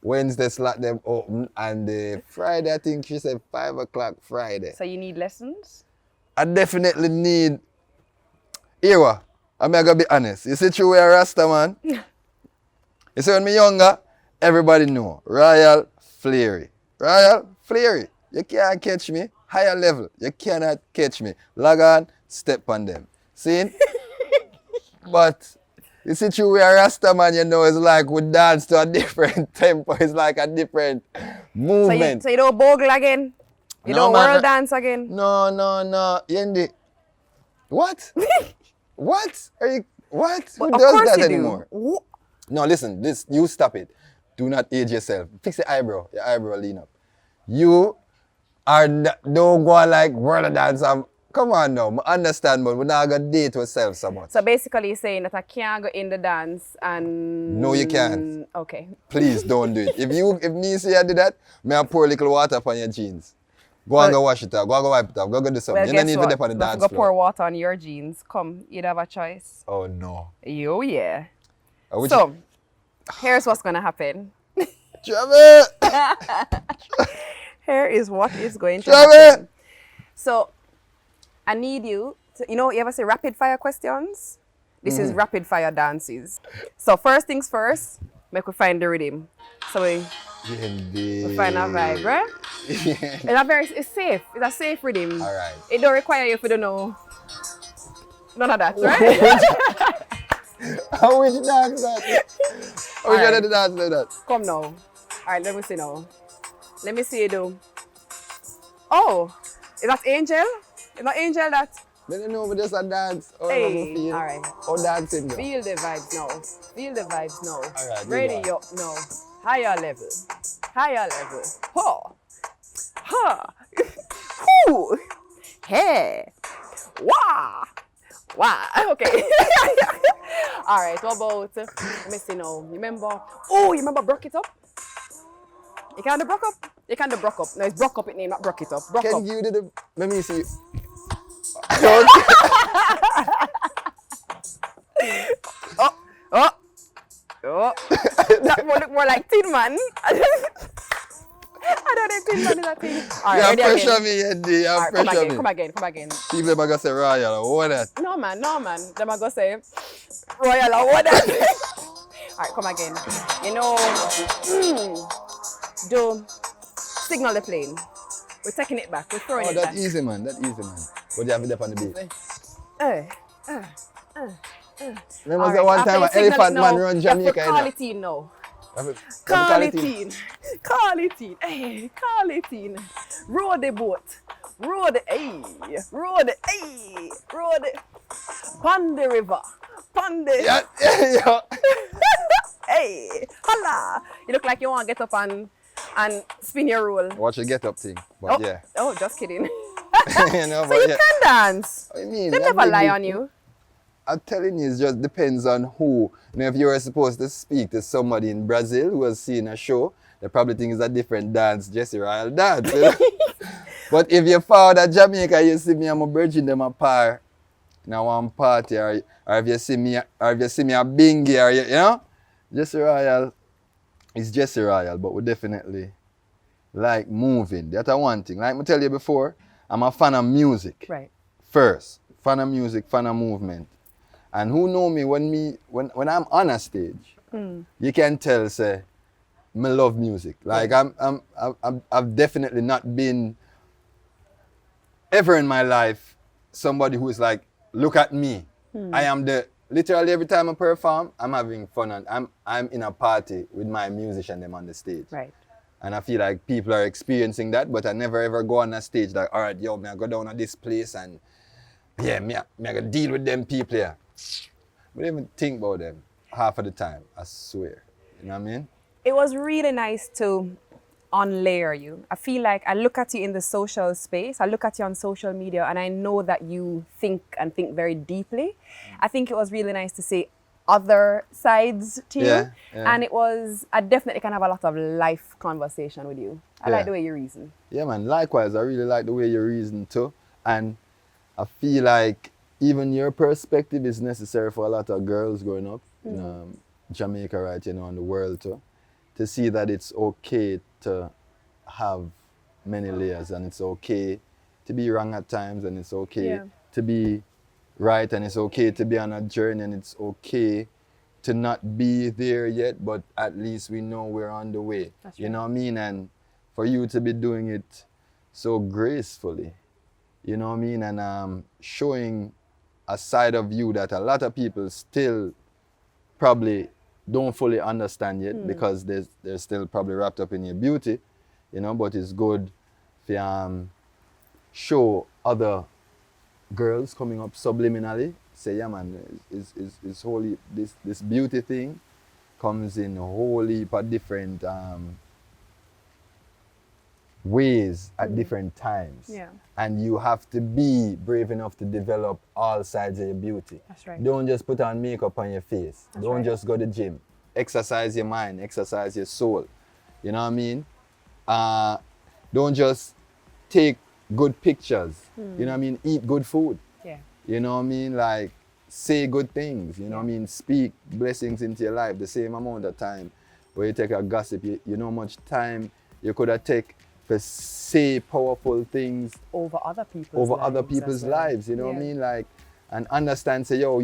Wednesday slot them open and Friday, I think she said 5 o'clock Friday. So you need lessons? I definitely need... Here, I'm gonna be honest. You see through where Rasta, man? You see when me younger, everybody know. Royal Fleury. You can't catch me. Higher level, you cannot catch me. Log on, step on them. See? But you see through where Rasta, man, you know, it's like we dance to a different tempo. It's like a different movement. So you don't bogle again? You don't world dance again? No. Yendi. What? What? What? But Who of does course that you anymore? do. No, listen, you stop it. Do not age yourself. Fix your eyebrow lean up. You don't go on like brother dance. Come on now, I understand, but we're not gonna date ourselves so much. So basically, you're saying that I can't go in the dance and. No, you can't. Okay. Please don't do it. If me say I do that, may I pour a little water upon your jeans. Go and go wash it up. Go and go wipe it up. Go do something. Well, You don't guess need to what? dip on the dance Go floor. pour water on your jeans. Come, you'd have a choice. Oh no. Yo, yeah. Which- So, here's what's gonna happen. Jamie! Here is what is going to Jamie! happen. So, I need you to, you ever say rapid fire questions? This is rapid fire dances. So, first things first, make we find the rhythm. So, we find a vibe, right? It's safe. It's a safe rhythm. All right. It don't require you to know none of that, right? How which dance that? How which one of the dance like that? Come now. All right, let me see now. Let me see you do. Oh, is that Angel? Is that Angel that? I don't know, but just a dance. Oh, Hey, feel. all right. Oh, dancing. Girl. Feel the vibes now. Feel the vibes now. All right, Ready go up now. Higher level. Higher level. Ha. Ha. Hoo. Hey. Wah. Wah. Okay. All right. What about? Let me see now. Remember? Oh, you remember Broke It Up? You can't do Broke Up? You can't do Broke Up. No, it's Broke Up. It name, not Broke It Up. Broke Up. Can you do the? Let me see. Oh. That one look more like Tin Man. I don't think Tin Man is a thing. All right, You ready pressure again. me, Yendi. You All right, pressure me. come again. People are gonna say royal. What that? No man. Them are gonna say Royal or what that. All right, come again. Do signal the plane. We're taking it back. We're throwing Oh, it that back. easy, man. That easy, man. But you have it up on the beat. Remember All that one after time you an signal elephant it man now, run you Jamaica? have to call it in now. Call it in. Hey, call it in. Row the boat. Row the Pond the river. Pond the. Yeah. Hey, holla. You look like you want to get up and spin your roll. Watch the get up thing. But yeah. Oh, just kidding. You know, So but you yeah. can dance. I mean, They that never big lie big- on you. I'm telling you, it just depends on who. If you were supposed to speak to somebody in Brazil who was seeing a show, they probably think it's a different dance, Jesse Royal dance. You know? But if you found at Jamaica, you see me, I'm a virgin, them a par. Now one party, or if you see me a bingy, or you know, Jesse Royal is Jesse Royal, but we definitely like moving. That's one thing. Like I tell you before, I'm a fan of music. Right. First, fan of music, fan of movement. And who know me when I'm on a stage, you can tell say me love music. Like I've definitely not been ever in my life somebody who is like, look at me. I am literally every time I perform, I'm having fun and I'm in a party with my musician them on the stage. Right. And I feel like people are experiencing that, but I never ever go on a stage like, all right, yo, me I go down to this place and yeah, me I gotta deal with them people here. But even think about them half of the time, I swear. You know what I mean? It was really nice to unlayer you. I feel like I look at you in the social space, I look at you on social media, and I know that you think very deeply. I think it was really nice to see other sides to you. Yeah. And I definitely can have a lot of life conversation with you. I like the way you reason. Yeah, man. Likewise, I really like the way you reason too. And I feel like even your perspective is necessary for a lot of girls growing up in Jamaica, right, in the world too. To see that it's okay to have many layers and it's okay to be wrong at times and it's okay to be right and it's okay to be on a journey and it's okay to not be there yet, but at least we know we're on the way. That's You know what I mean? And for you to be doing it so gracefully, you know what I mean? And showing a side of you that a lot of people still probably don't fully understand yet because they're still probably wrapped up in your beauty, but it's good to show other girls coming up subliminally say, yeah man, it's wholly, this beauty thing comes in a whole heap of different ways at different times. Yeah. And you have to be brave enough to develop all sides of your beauty. That's right. Don't just put on makeup on your face. That's Don't right. just go to the gym. Exercise your mind, exercise your soul. You know what I mean? Don't just take good pictures. You know what I mean? Eat good food. Yeah. You know what I mean? Like, say good things. You know what I mean? Speak blessings into your life. The same amount of time where you take a gossip, you know how much time you could have taken to say powerful things Over other people's lives, you know what I mean? Like, and understand, say, yo,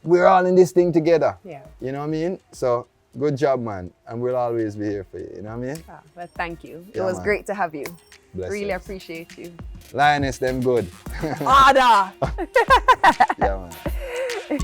we're all in this thing together. Yeah. You know what I mean? So, good job, man. And we'll always be here for you, you know what I mean? Well, thank you. Yeah, It was man. great to have you. Blessings. Really appreciate you. Lioness, them good. Ada! Yeah, man.